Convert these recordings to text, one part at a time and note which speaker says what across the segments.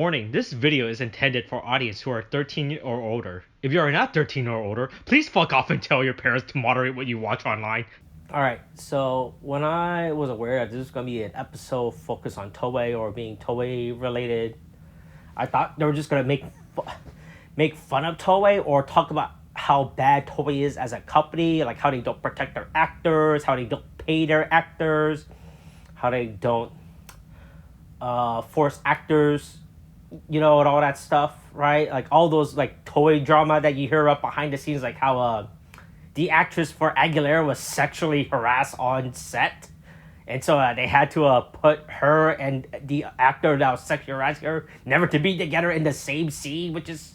Speaker 1: Warning, this video is intended for audience who are 13 or older. If you are not 13 or older, please fuck off and tell your parents to moderate what you watch online.
Speaker 2: Alright, so when I was aware that this was going to be an episode focused on Toei or being Toei related, I thought they were just going to make fun of Toei or talk about how bad Toei is as a company, like how they don't protect their actors, how they don't pay their actors, how they don't force actors, and all that stuff, right? Like all those like Toei drama that you hear up behind the scenes, like how the actress for Aguilera was sexually harassed on set, and so they had to put her and the actor that was sexually harassing her never to be together in the same scene, which is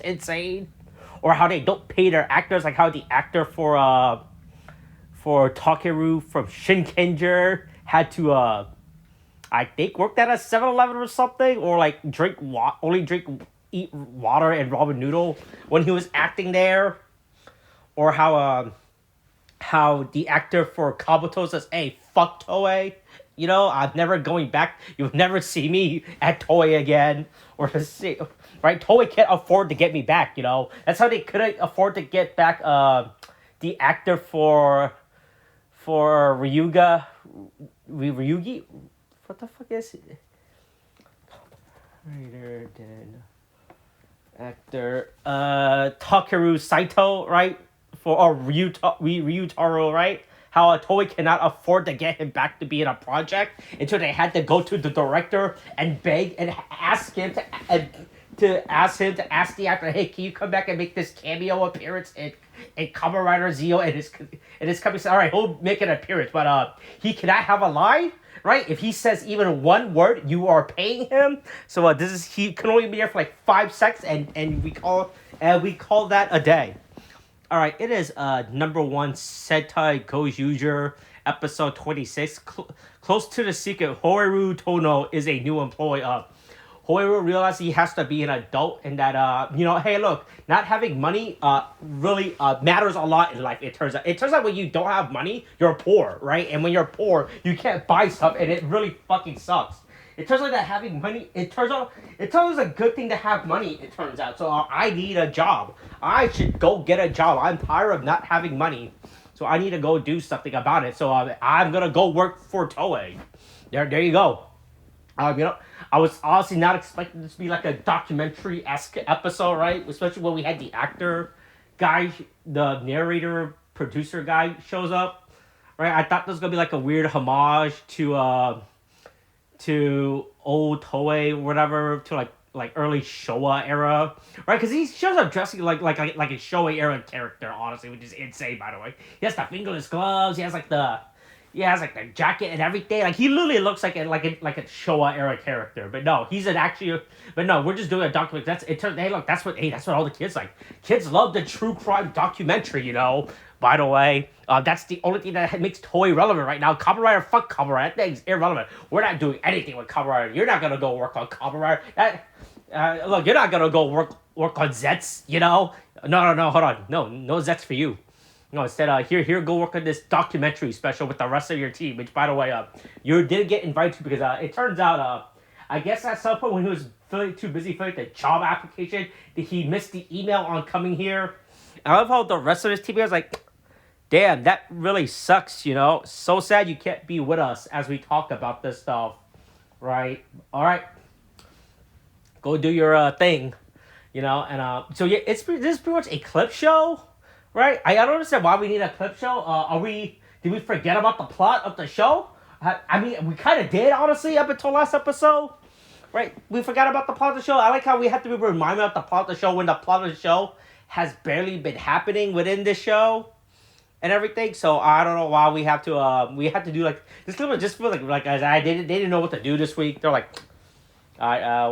Speaker 2: insane. Or how they don't pay their actors, like how the actor for Takeru from Shinkenger had to I think worked at a 7-Eleven or something, or like eat water and ramen noodle when he was acting there. Or how the actor for Kabuto says, "Hey, fuck Toei, I'm never going back. You'll never see me at Toei again." Or to see, right? Toei can't afford to get me back. That's how they couldn't afford to get back the actor for Ryugi. What the fuck is it? Writer then actor Takeru Saito, right? For Ryutaro, right? How Toei cannot afford to get him back to be in a project, until they had to go to the director and beg and ask him to ask the actor, "Hey, can you come back and make this cameo appearance in Kamen Rider Zio?" And his company said, "All right, he'll make an appearance, but he cannot have a line." Right? If he says even one word, you are paying him. So he can only be there for like 5 seconds, and we call that a day. All right, it is No.1 Sentai Gozyuger, episode 26. Close to the secret, Hoeru Tono is a new employee. Hoeru realizes he has to be an adult, and that hey, look, not having money really matters a lot in life. It turns out when you don't have money, you're poor, right? And when you're poor, you can't buy stuff, and it really fucking sucks. It turns out that having money, it's a good thing to have money, it turns out. So I need a job. I should go get a job. I'm tired of not having money. So I need to go do something about it. So I'm going to go work for Toei. There you go. I was honestly not expecting this to be like a documentary-esque episode, right? Especially when we had the actor guy, the narrator, producer guy shows up, right? I thought this was going to be like a weird homage to old Toei or whatever, to like early Showa era, right? Because he shows up dressing like a Showa era character, honestly, which is insane, by the way. He has the fingerless gloves. He has the jacket and everything. Like he literally looks like a Showa era character. But no, we're just doing a documentary. That's what all the kids like. Kids love the true crime documentary, By the way, that's the only thing that makes Toei relevant right now. Kamen Rider, fuck Kamen Rider. That thing's irrelevant. We're not doing anything with Kamen Rider. You're not gonna go work on Kamen Rider. Look, you're not gonna go work on Zeztz. No, hold on. No Zeztz for you. No, instead, here, go work on this documentary special with the rest of your team. Which, by the way, you did get invited to, because it turns out, I guess at some point when he was too busy filling the job application, that he missed the email on coming here. I love how the rest of his team was like, "Damn, that really sucks, So sad you can't be with us as we talk about this stuff." Right? All right. Go do your thing, and so yeah, this is pretty much a clip show, right? I don't understand why we need a clip show. Did we forget about the plot of the show? I mean, we kind of did, honestly, up until last episode, right? We forgot about the plot of the show. I like how we have to be reminded of the plot of the show when the plot of the show has barely been happening within this show and everything. So I don't know why we have to do like this little, just feel like as they didn't know what to do this week. They're like, all right,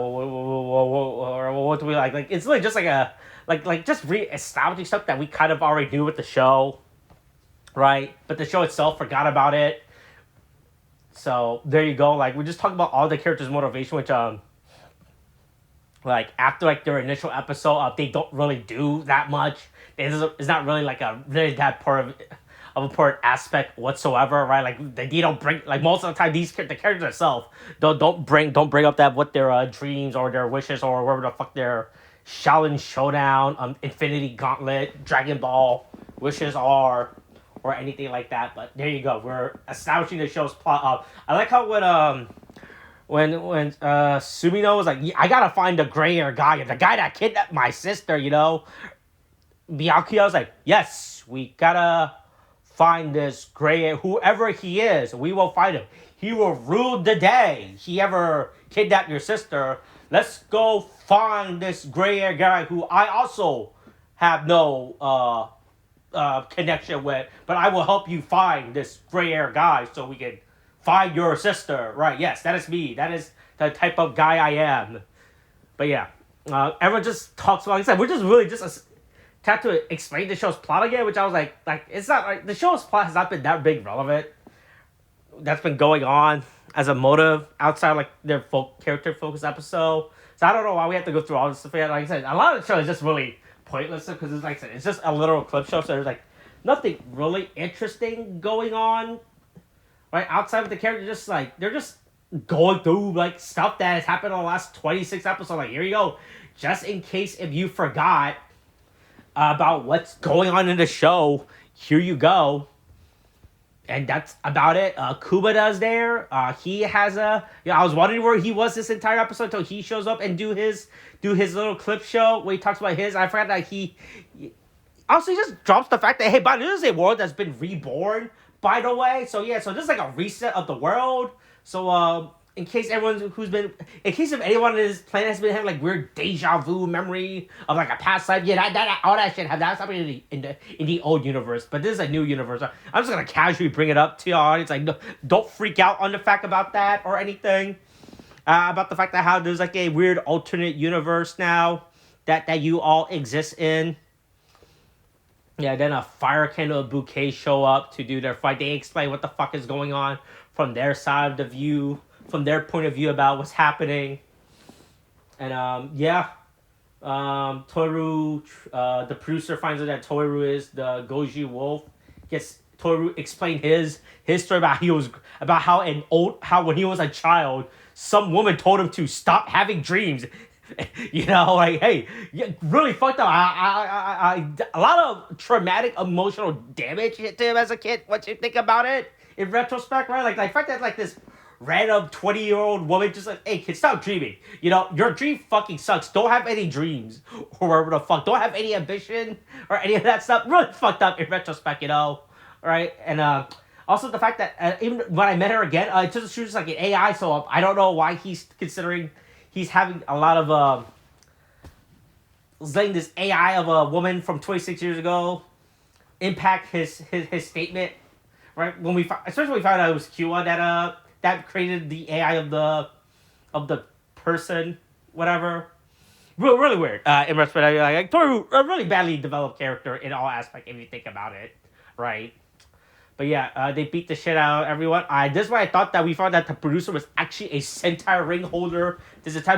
Speaker 2: what do we like? Like it's really just like just re-establishing stuff that we kind of already knew with the show, right? But the show itself forgot about it. So there you go. Like we're just talking about all the characters' motivation, which like after like their initial episode, they don't really do that much. It's not really like a really that part important aspect whatsoever, right? Like they don't bring like most of the time the characters themselves don't bring up that what their dreams or their wishes or whatever the fuck their Shaolin Showdown, Infinity Gauntlet, Dragon Ball wishes are, or anything like that. But there you go. We're establishing the show's plot. I like how when Sumino was like, I gotta find the gray hair guy, the guy that kidnapped my sister, Byakuya was like, yes, we gotta find this gray, whoever he is, we will find him. He will rule the day. He ever kidnapped your sister. Let's go find this gray hair guy who I also have no connection with, but I will help you find this gray hair guy so we can find your sister. Right? Yes, that is me. That is the type of guy I am. But yeah, everyone just talks about. Like I said, we're just really just tried to explain the show's plot again, which I was like it's not like the show's plot has not been that big relevant. That's been going on as a motive outside like their character focused episode. So I don't know why we have to go through all this stuff. Like I said, a lot of the show is just really pointless because it's like I said, it's just a literal clip show. So there's like nothing really interesting going on, right? Outside of the character, just like they're just going through like stuff that has happened in the last 26 episodes. Like here you go, just in case if you forgot about what's going on in the show, here you go. And that's about it. Kubata's there. He has I was wondering where he was this entire episode until he shows up and do his little clip show where he talks about his. I forgot that he also he just drops the fact that hey, but this is a world that's been reborn. By the way, so this is like a reset of the world. So in case anyone if anyone on this planet has been having like weird deja vu memory of like a past life, that all that shit that's happening in the old universe. But this is a new universe. I'm just gonna casually bring it up to your audience. Like, no, don't freak out on the fact about that or anything. About the fact that how there's like a weird alternate universe now that you all exist in. Yeah, then a fire candle bouquet show up to do their fight. They explain what the fuck is going on from their side of the view. From their point of view about what's happening. And Toru, the producer finds out that Toru is the Goju wolf. Gets Toru explain his story about how when he was a child, some woman told him to stop having dreams. Like hey, really fucked up. A lot of traumatic emotional damage hit to him as a kid. What you think about it in retrospect, right? Like the fact that like this random 20-year-old woman just like, hey kid, stop dreaming. Your dream fucking sucks. Don't have any dreams. Or whatever the fuck. Don't have any ambition or any of that stuff. Really fucked up in retrospect, Right? And also the fact that even when I met her again, she was just like an AI, so I don't know why he's having a lot of letting this AI of a woman from 26 years ago impact his statement. Right? Especially when we found out it was Kua that created the AI of the person, whatever. Really weird. In retrospect, like Toru, a really badly developed character in all aspects if you think about it, right? But yeah, they beat the shit out of everyone. This is why I thought that we found that the producer was actually a Sentai ring holder.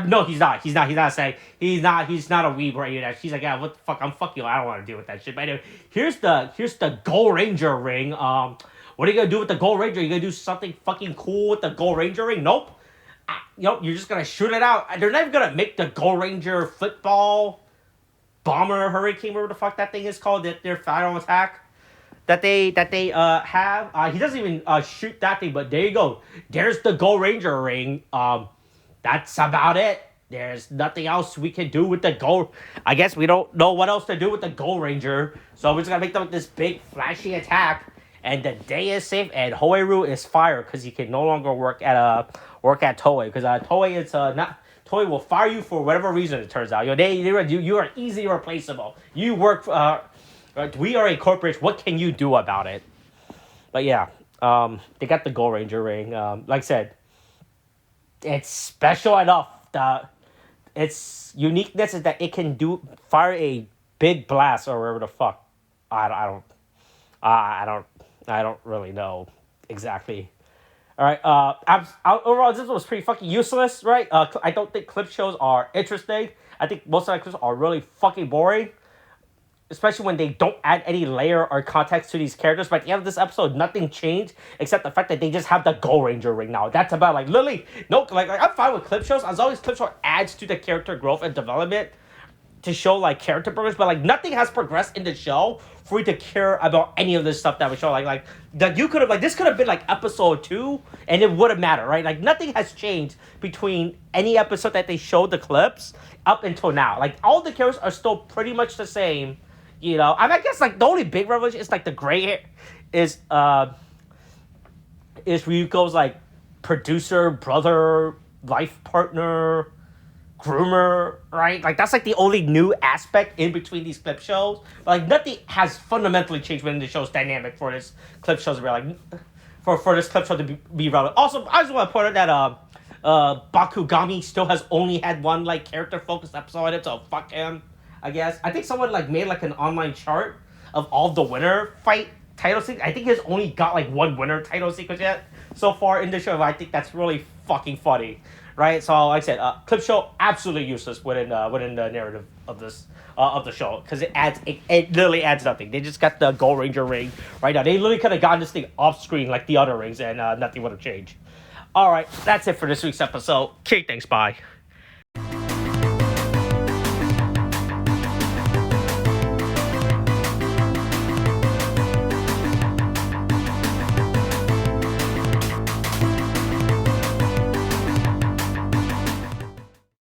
Speaker 2: No, he's not. He's not saying he's not a weeb or any of that. He's like, yeah, what the fuck? I'm fuck you. I don't want to deal with that shit. But anyway, here's the Gold Ranger ring. What are you gonna do with the Gold Ranger? You gonna do something fucking cool with the Gold Ranger ring? Nope. You're just gonna shoot it out. They're not even gonna make the Gold Ranger football bomber hurricane, whatever the fuck that thing is called, their final attack that they have. He doesn't even shoot that thing, but there you go. There's the Gold Ranger ring. That's about it. There's nothing else we can do with the Gold. I guess we don't know what else to do with the Gold Ranger, so we're just gonna make them this big flashy attack. And the day is safe, and Hoeru is fired because he can no longer work at Toei because Toei is not Toei will fire you for whatever reason. It turns out you are easily replaceable. You work. We are a corporation. What can you do about it? But yeah, they got the Gold Ranger ring. Like I said, it's special enough. Its uniqueness is that it can fire a big blast or whatever the fuck. I don't really know exactly. All right. Overall, this was pretty fucking useless, right? I don't think clip shows are interesting. I think most of the clips are really fucking boring. especially when they don't add any layer or context to these characters. But at the end of this episode, nothing changed except the fact that they just have the Gold Ranger ring now. That's about, like, literally, no, like I'm fine with clip shows as long as clip show adds to the character growth and development to show, like, character progress. But, like, nothing has progressed in the show for you to care about any of this stuff that was shown. Like that you could have, like, this could have been like episode 2 and it wouldn't matter, right? Like, nothing has changed between any episode that they showed the clips up until now. Like, all the characters are still pretty much the same, you know. I mean, I guess, like, the only big revelation is, like, the gray hair is Ryuko's, like, producer, brother, life partner, groomer, right? Like, that's, like, the only new aspect in between these clip shows. But, like, nothing has fundamentally changed within the show's dynamic for this clip show to be, like, for this clip show to be relevant. Also, I just want to point out that Bakugami still has only had one, like, character focused episode in it, so fuck him, I guess. I think someone, like, made, like, an online chart of all the winner fight title sequence. I think he's only got, like, one winner title sequence yet so far in the show. I think that's really fucking funny, right? So, like I said, clip show absolutely useless within the narrative of this of the show, because it literally adds nothing. They just got the Gold Ranger ring right now. They literally could have gotten this thing off screen like the other rings, and nothing would have changed. All right, that's it for this week's episode. Okay, thanks, bye.